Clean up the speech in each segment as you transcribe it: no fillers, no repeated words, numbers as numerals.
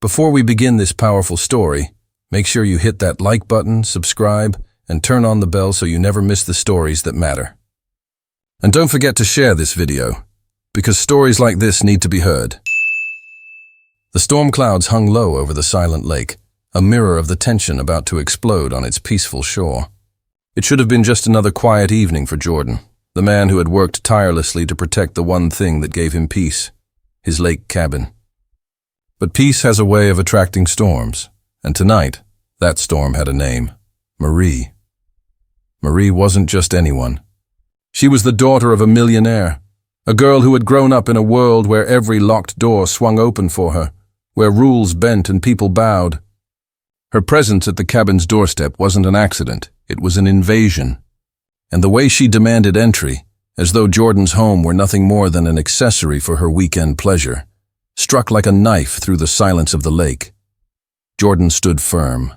Before we begin this powerful story, make sure you hit that like button, subscribe, and turn on the bell so you never miss the stories that matter. And don't forget to share this video, because stories like this need to be heard. The storm clouds hung low over the silent lake, a mirror of the tension about to explode on its peaceful shore. It should have been just another quiet evening for Jordan, the man who had worked tirelessly to protect the one thing that gave him peace, his lake cabin. But peace has a way of attracting storms, and tonight, that storm had a name: Marie. Marie wasn't just anyone. She was the daughter of a millionaire, a girl who had grown up in a world where every locked door swung open for her, where rules bent and people bowed. Her presence at the cabin's doorstep wasn't an accident, it was an invasion. And the way she demanded entry, as though Jordan's home were nothing more than an accessory for her weekend pleasure, struck like a knife through the silence of the lake. Jordan stood firm.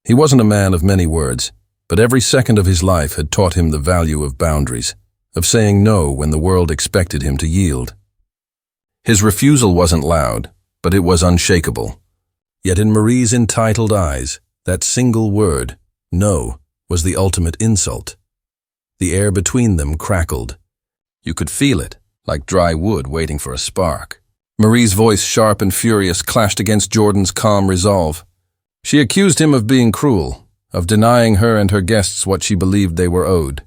He wasn't a man of many words, but every second of his life had taught him the value of boundaries, of saying no when the world expected him to yield. His refusal wasn't loud, but it was unshakable. Yet in Marie's entitled eyes, that single word, no, was the ultimate insult. The air between them crackled. You could feel it, like dry wood waiting for a spark. Marie's voice, sharp and furious, clashed against Jordan's calm resolve. She accused him of being cruel, of denying her and her guests what she believed they were owed.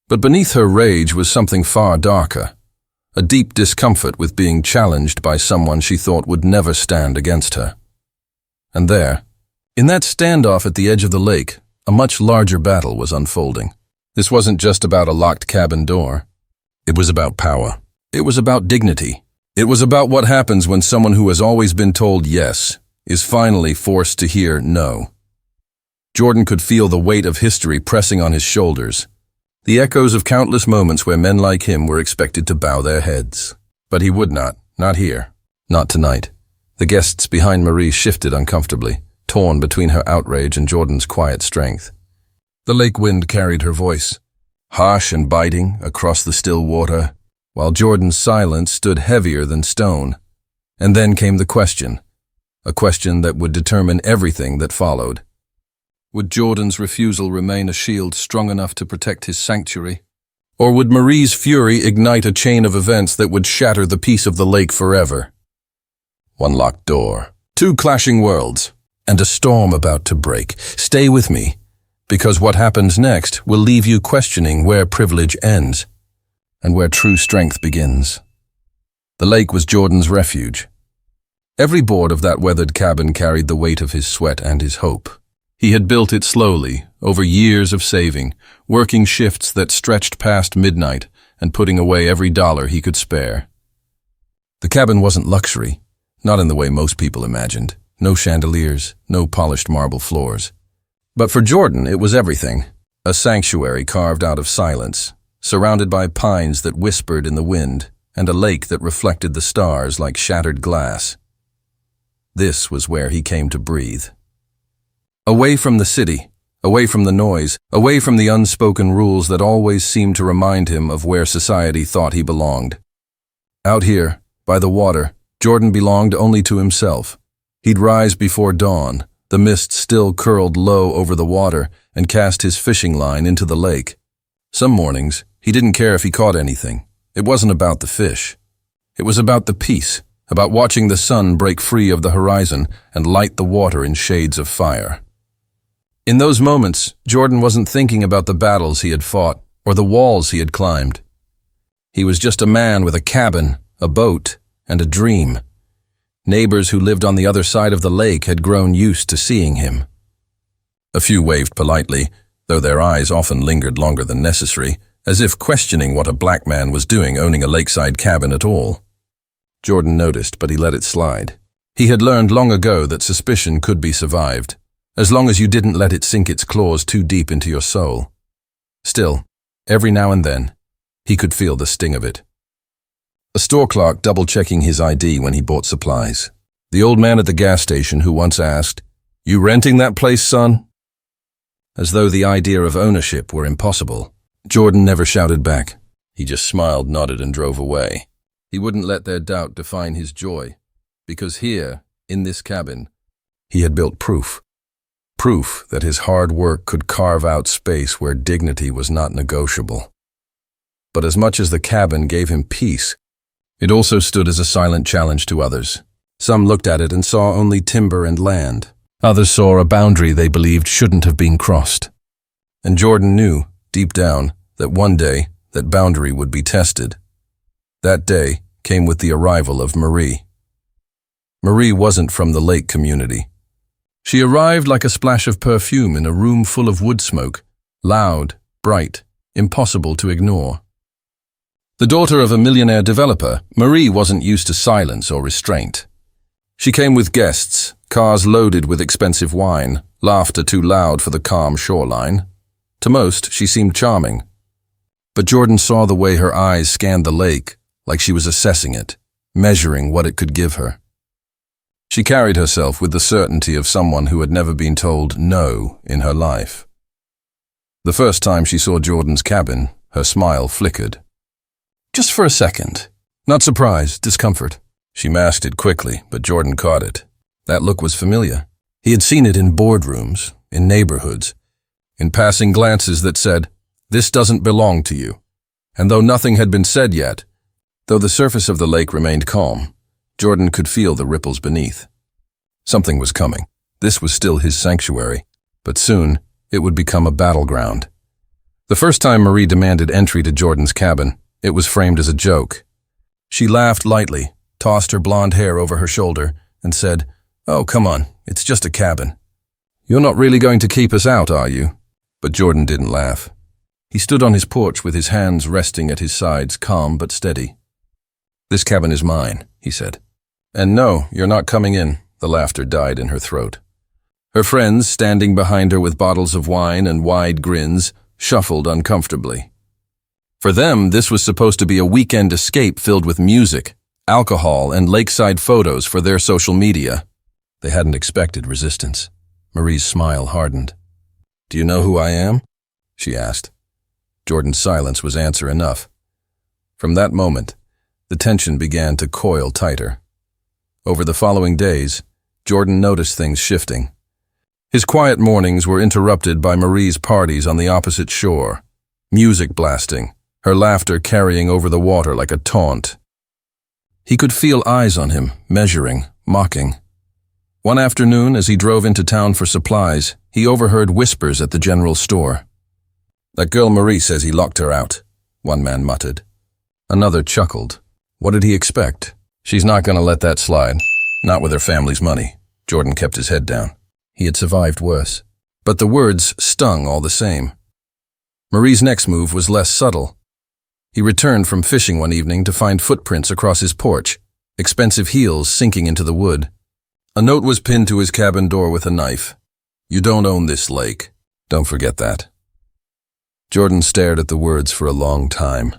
But beneath her rage was something far darker, a deep discomfort with being challenged by someone she thought would never stand against her. And there, in that standoff at the edge of the lake, a much larger battle was unfolding. This wasn't just about a locked cabin door. It was about power. It was about dignity. It was about what happens when someone who has always been told yes is finally forced to hear no. Jordan could feel the weight of history pressing on his shoulders, the echoes of countless moments where men like him were expected to bow their heads. But he would not here, not tonight. The guests behind Marie shifted uncomfortably, torn between her outrage and Jordan's quiet strength. The lake wind carried her voice, harsh and biting, across the still water, while Jordan's silence stood heavier than stone. And then came the question, a question that would determine everything that followed. Would Jordan's refusal remain a shield strong enough to protect his sanctuary? Or would Marie's fury ignite a chain of events that would shatter the peace of the lake forever? One locked door, two clashing worlds, and a storm about to break. Stay with me, because what happens next will leave you questioning where privilege ends and where true strength begins. The lake was Jordan's refuge. Every board of that weathered cabin carried the weight of his sweat and his hope. He had built it slowly, over years of saving, working shifts that stretched past midnight and putting away every dollar he could spare. The cabin wasn't luxury, not in the way most people imagined. No chandeliers, no polished marble floors. But for Jordan, it was everything. A sanctuary carved out of silence, surrounded by pines that whispered in the wind, and a lake that reflected the stars like shattered glass. This was where he came to breathe. Away from the city, away from the noise, away from the unspoken rules that always seemed to remind him of where society thought he belonged. Out here, by the water, Jordan belonged only to himself. He'd rise before dawn, the mist still curled low over the water, and cast his fishing line into the lake. Some mornings, he didn't care if he caught anything. It wasn't about the fish. It was about the peace, about watching the sun break free of the horizon and light the water in shades of fire. In those moments, Jordan wasn't thinking about the battles he had fought or the walls he had climbed. He was just a man with a cabin, a boat, and a dream. Neighbors who lived on the other side of the lake had grown used to seeing him. A few waved politely, though their eyes often lingered longer than necessary, as if questioning what a black man was doing owning a lakeside cabin at all. Jordan noticed, but he let it slide. He had learned long ago that suspicion could be survived, as long as you didn't let it sink its claws too deep into your soul. Still, every now and then, he could feel the sting of it. A store clerk double-checking his ID when he bought supplies. The old man at the gas station who once asked, "You renting that place, son?" As though the idea of ownership were impossible. Jordan never shouted back. He just smiled, nodded, and drove away. He wouldn't let their doubt define his joy, because here, In this cabin, he had built proof. Proof that his hard work could carve out space where dignity was not negotiable. But as much as the cabin gave him peace, it also stood as a silent challenge to others. Some looked at it and saw only timber and land. Others saw a boundary they believed shouldn't have been crossed. And Jordan knew, deep down, that one day that boundary would be tested. That day came with the arrival of Marie. Marie wasn't from the lake community. She arrived like a splash of perfume in a room full of wood smoke, loud, bright, impossible to ignore. The daughter of a millionaire developer, Marie wasn't used to silence or restraint. She came with guests, cars loaded with expensive wine, laughter too loud for the calm shoreline. To most, she seemed charming. But Jordan saw the way her eyes scanned the lake, like she was assessing it, measuring what it could give her. She carried herself with the certainty of someone who had never been told no in her life. The first time she saw Jordan's cabin, her smile flickered. Just for a second. Not surprise, discomfort. She masked it quickly, but Jordan caught it. That look was familiar. He had seen it in boardrooms, in neighborhoods, in passing glances that said, "This doesn't belong to you." And though nothing had been said yet, though the surface of the lake remained calm, Jordan could feel the ripples beneath. Something was coming. This was still his sanctuary, but soon it would become a battleground. The first time Marie demanded entry to Jordan's cabin, it was framed as a joke. She laughed lightly, tossed her blonde hair over her shoulder, and said, "Oh, come on, it's just a cabin. You're not really going to keep us out, are you?" But Jordan didn't laugh. He stood on his porch with his hands resting at his sides, calm but steady. "This cabin is mine," he said. "And no, you're not coming in." The laughter died in her throat. Her friends, standing behind her with bottles of wine and wide grins, shuffled uncomfortably. For them, this was supposed to be a weekend escape filled with music, alcohol, and lakeside photos for their social media. They hadn't expected resistance. Marie's smile hardened. "Do you know who I am?" she asked. Jordan's silence was answer enough. From that moment, the tension began to coil tighter. Over the following days, Jordan noticed things shifting. His quiet mornings were interrupted by Marie's parties on the opposite shore, music blasting, her laughter carrying over the water like a taunt. He could feel eyes on him, measuring, mocking. One afternoon, as he drove into town for supplies, he overheard whispers at the general store. "That girl Marie says he locked her out," one man muttered. Another chuckled. What did he expect? She's not going to let that slide. Not with her family's money. Jordan kept his head down. He had survived worse. But the words stung all the same. Marie's next move was less subtle. He returned from fishing one evening to find footprints across his porch, expensive heels sinking into the wood. A note was pinned to his cabin door with a knife. "You don't own this lake. Don't forget that." Jordan stared at the words for a long time.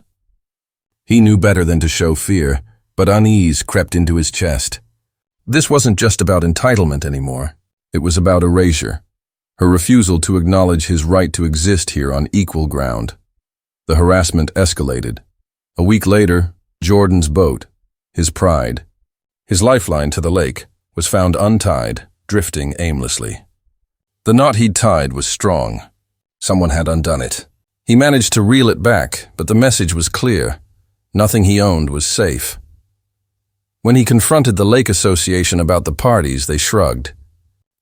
He knew better than to show fear, but unease crept into his chest. This wasn't just about entitlement anymore. It was about erasure, her refusal to acknowledge his right to exist here on equal ground. The harassment escalated. A week later, Jordan's boat, his pride, his lifeline to the lake, was found untied, drifting aimlessly. The knot he'd tied was strong. Someone had undone it. He managed to reel it back, but the message was clear. Nothing he owned was safe. When he confronted the Lake Association about the parties, they shrugged.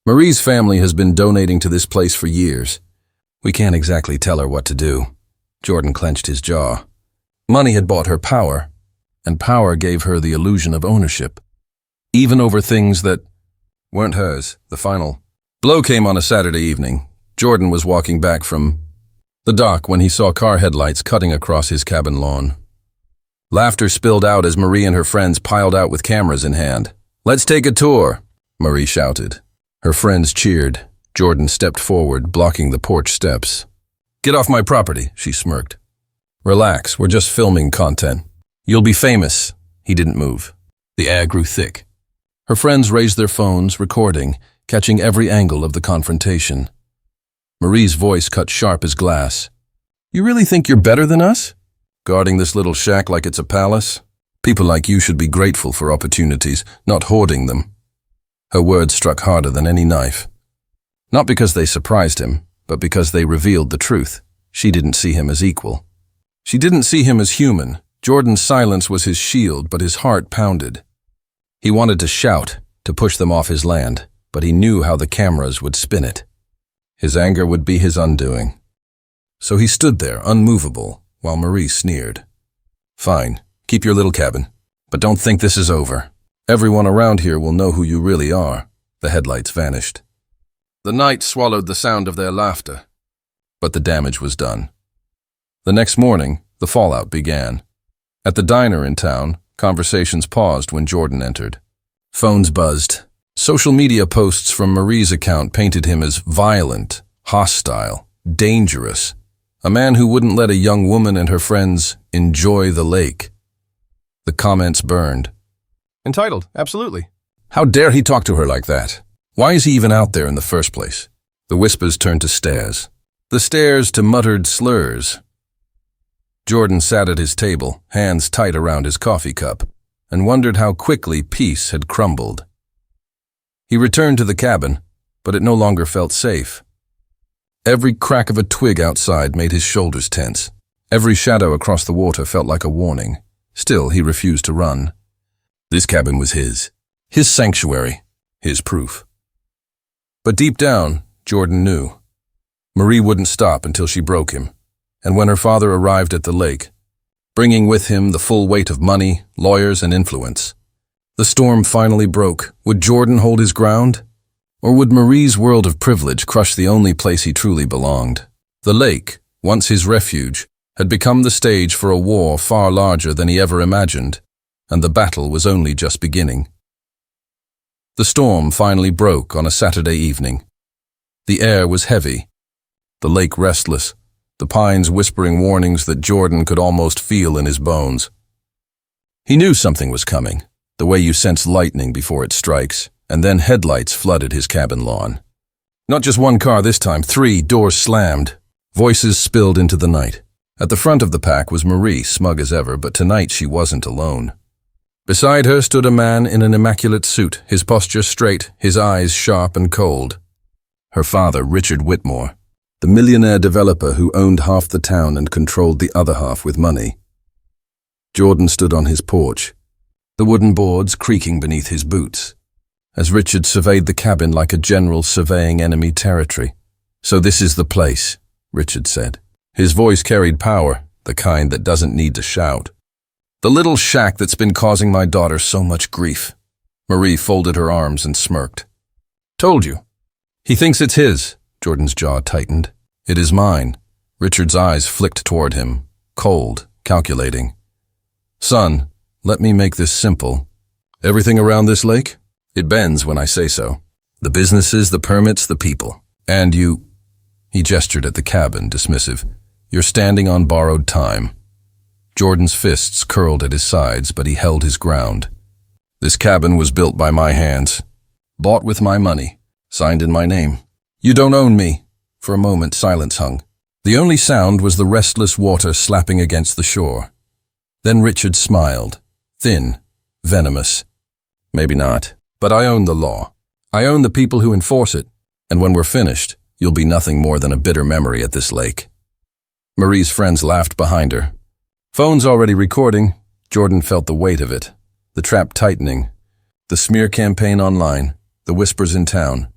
"Marie's family has been donating to this place for years. We can't exactly tell her what to do." Jordan clenched his jaw. Money had bought her power, and power gave her the illusion of ownership, even over things that weren't hers. The final blow came on a Saturday evening. Jordan was walking back from the dock when he saw car headlights cutting across his cabin lawn. Laughter spilled out as Marie and her friends piled out with cameras in hand. "Let's take a tour," Marie shouted. Her friends cheered. Jordan stepped forward, blocking the porch steps. "Get off my property," she smirked. "Relax, we're just filming content. You'll be famous." He didn't move. The air grew thick. Her friends raised their phones, recording, catching every angle of the confrontation. Marie's voice cut sharp as glass. "You really think you're better than us? Guarding this little shack like it's a palace? People like you should be grateful for opportunities, not hoarding them." Her words struck harder than any knife. Not because they surprised him, but because they revealed the truth. She didn't see him as equal. She didn't see him as human. Jordan's silence was his shield, but his heart pounded. He wanted to shout, to push them off his land, but he knew how the cameras would spin it. His anger would be his undoing. So he stood there, unmovable, while Marie sneered. "Fine, keep your little cabin, but don't think this is over. Everyone around here will know who you really are." The headlights vanished. The night swallowed the sound of their laughter, but the damage was done. The next morning, the fallout began. At the diner in town, conversations paused when Jordan entered. Phones buzzed. Social media posts from Marie's account painted him as violent, hostile, dangerous, a man who wouldn't let a young woman and her friends enjoy the lake. The comments burned. "Entitled, absolutely. How dare he talk to her like that? Why is he even out there in the first place?" The whispers turned to stares. The stares to muttered slurs. Jordan sat at his table, hands tight around his coffee cup, and wondered how quickly peace had crumbled. He returned to the cabin, but it no longer felt safe. Every crack of a twig outside made his shoulders tense. Every shadow across the water felt like a warning. Still, he refused to run. This cabin was his sanctuary, his proof. But deep down, Jordan knew. Marie wouldn't stop until she broke him, and when her father arrived at the lake, bringing with him the full weight of money, lawyers, and influence, the storm finally broke. Would Jordan hold his ground? Or would Marie's world of privilege crush the only place he truly belonged? The lake, once his refuge, had become the stage for a war far larger than he ever imagined, and the battle was only just beginning. The storm finally broke on a Saturday evening. The air was heavy, the lake restless, the pines whispering warnings that Jordan could almost feel in his bones. He knew something was coming, the way you sense lightning before it strikes, and then headlights flooded his cabin lawn. Not just one car this time, 3, doors slammed. Voices spilled into the night. At the front of the pack was Marie, smug as ever, but tonight she wasn't alone. Beside her stood a man in an immaculate suit, his posture straight, his eyes sharp and cold. Her father, Richard Whitmore, the millionaire developer who owned half the town and controlled the other half with money. Jordan stood on his porch, the wooden boards creaking beneath his boots, as Richard surveyed the cabin like a general surveying enemy territory. "So this is the place," Richard said. His voice carried power, the kind that doesn't need to shout. "The little shack that's been causing my daughter so much grief." Marie folded her arms and smirked. "Told you. He thinks it's his." Jordan's jaw tightened. "It is mine." Richard's eyes flicked toward him, cold, calculating. "Son, let me make this simple. Everything around this lake? It bends when I say so. The businesses, the permits, the people. And you—" He gestured at the cabin, dismissive. "You're standing on borrowed time." Jordan's fists curled at his sides, but he held his ground. "This cabin was built by my hands, bought with my money, signed in my name. You don't own me." For a moment, silence hung. The only sound was the restless water slapping against the shore. Then Richard smiled, thin, venomous. "Maybe not, but I own the law. I own the people who enforce it, and when we're finished, you'll be nothing more than a bitter memory at this lake." Marie's friends laughed behind her. Phones already recording, Jordan felt the weight of it, the trap tightening, the smear campaign online, the whispers in town,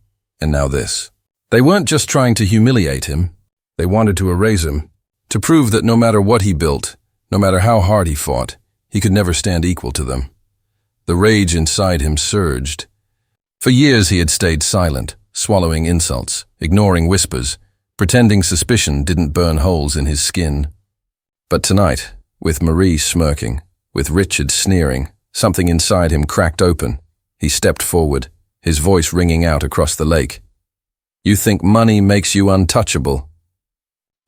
and now this. They weren't just trying to humiliate him. They wanted to erase him, to prove that no matter what he built, no matter how hard he fought, he could never stand equal to them. The rage inside him surged. For years he had stayed silent, swallowing insults, ignoring whispers, pretending suspicion didn't burn holes in his skin. But tonight, with Marie smirking, with Richard sneering, something inside him cracked open. He stepped forward, his voice ringing out across the lake. "You think money makes you untouchable.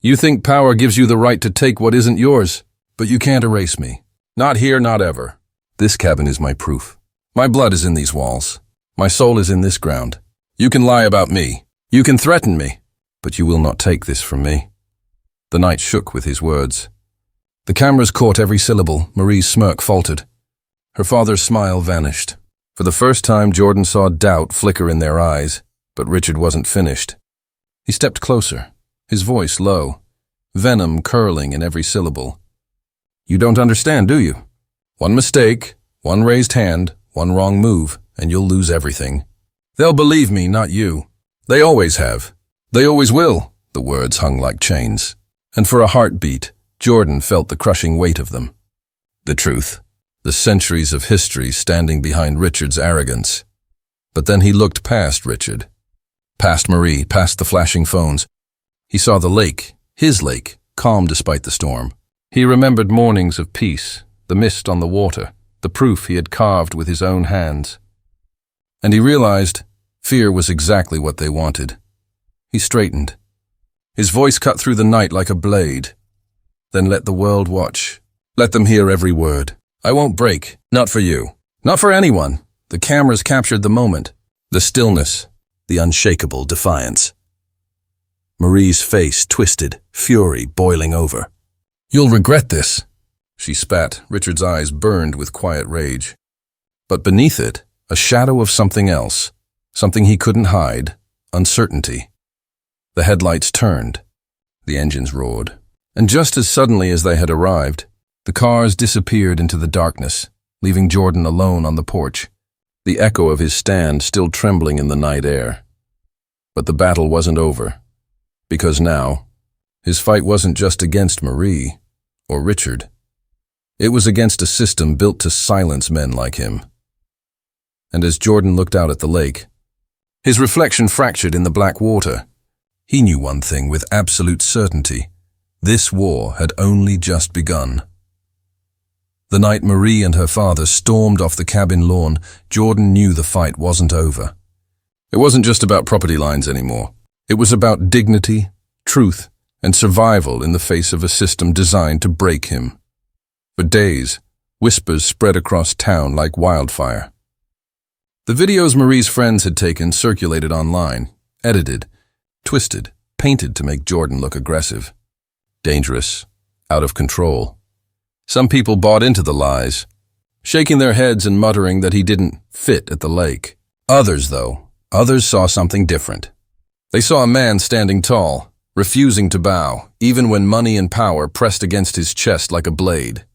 You think power gives you the right to take what isn't yours, but you can't erase me. Not here, not ever. This cabin is my proof. My blood is in these walls. My soul is in this ground. You can lie about me. You can threaten me, but you will not take this from me." The night shook with his words. The cameras caught every syllable. Marie's smirk faltered. Her father's smile vanished. For the first time, Jordan saw doubt flicker in their eyes, but Richard wasn't finished. He stepped closer, his voice low, venom curling in every syllable. "You don't understand, do you? One mistake, one raised hand, one wrong move, and you'll lose everything. They'll believe me, not you. They always have. They always will." The words hung like chains, and for a heartbeat, Jordan felt the crushing weight of them. The truth, the centuries of history standing behind Richard's arrogance. But then he looked past Richard, past Marie, past the flashing phones. He saw the lake, his lake, calm despite the storm. He remembered mornings of peace, the mist on the water, the proof he had carved with his own hands. And he realized fear was exactly what they wanted. He straightened. His voice cut through the night like a blade. "Then let the world watch. Let them hear every word. I won't break. Not for you. Not for anyone." The cameras captured the moment. The stillness. The unshakable defiance. Marie's face twisted, fury boiling over. "You'll regret this," she spat. Richard's eyes burned with quiet rage. But beneath it, a shadow of something else. Something he couldn't hide. Uncertainty. The headlights turned. The engines roared. And just as suddenly as they had arrived, the cars disappeared into the darkness, leaving Jordan alone on the porch, the echo of his stand still trembling in the night air. But the battle wasn't over, because now, his fight wasn't just against Marie or Richard. It was against a system built to silence men like him. And as Jordan looked out at the lake, his reflection fractured in the black water. He knew one thing with absolute certainty. This war had only just begun. The night Marie and her father stormed off the cabin lawn, Jordan knew the fight wasn't over. It wasn't just about property lines anymore. It was about dignity, truth, and survival in the face of a system designed to break him. For days, whispers spread across town like wildfire. The videos Marie's friends had taken circulated online, edited, twisted, painted to make Jordan look aggressive, dangerous, out of control. Some people bought into the lies, shaking their heads and muttering that he didn't fit at the lake. Others saw something different. They saw a man standing tall, refusing to bow, even when money and power pressed against his chest like a blade.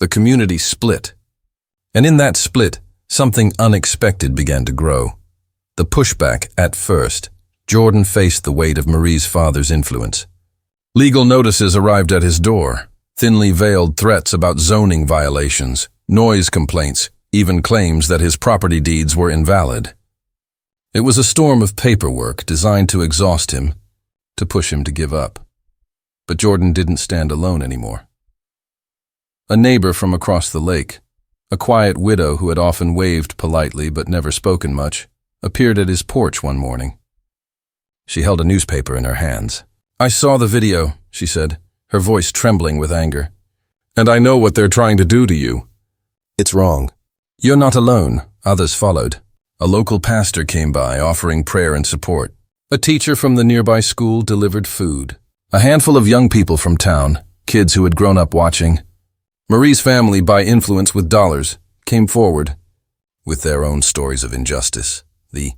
The community split. And in that split, something unexpected began to grow. The pushback at first. Jordan faced the weight of Marie's father's influence. Legal notices arrived at his door, thinly veiled threats about zoning violations, noise complaints, even claims that his property deeds were invalid. It was a storm of paperwork designed to exhaust him, to push him to give up. But Jordan didn't stand alone anymore. A neighbor from across the lake, a quiet widow who had often waved politely but never spoken much, appeared at his porch one morning. She held a newspaper in her hands. "I saw the video," she said, her voice trembling with anger. "And I know what they're trying to do to you. It's wrong. You're not alone." Others followed. A local pastor came by, offering prayer and support. A teacher from the nearby school delivered food. A handful of young people from town, kids who had grown up watching. Marie's family, by influence with dollars, came forward with their own stories of injustice. The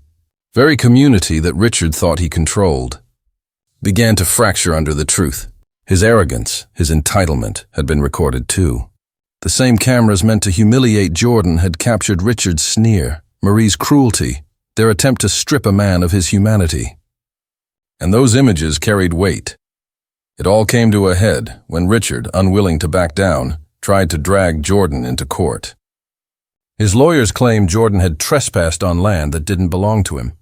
very community that Richard thought he controlled began to fracture under the truth. His arrogance, his entitlement, had been recorded too. The same cameras meant to humiliate Jordan had captured Richard's sneer, Marie's cruelty, their attempt to strip a man of his humanity. And those images carried weight. It all came to a head when Richard, unwilling to back down, tried to drag Jordan into court. His lawyers claimed Jordan had trespassed on land that didn't belong to him.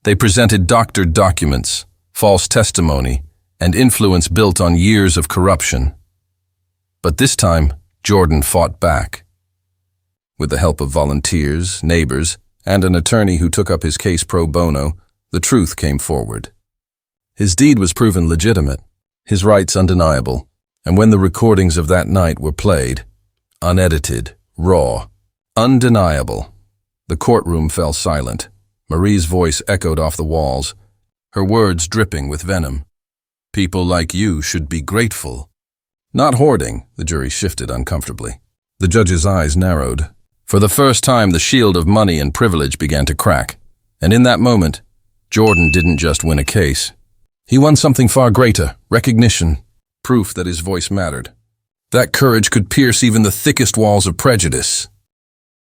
They presented doctored documents, false testimony, and influence built on years of corruption. But this time, Jordan fought back. With the help of volunteers, neighbors, and an attorney who took up his case pro bono, the truth came forward. His deed was proven legitimate, his rights undeniable, and when the recordings of that night were played, unedited, raw, undeniable, the courtroom fell silent. Marie's voice echoed off the walls, her words dripping with venom. "People like you should be grateful." "Not hoarding," the jury shifted uncomfortably. The judge's eyes narrowed. For the first time, the shield of money and privilege began to crack. And in that moment, Jordan didn't just win a case. He won something far greater, recognition, proof that his voice mattered. That courage could pierce even the thickest walls of prejudice.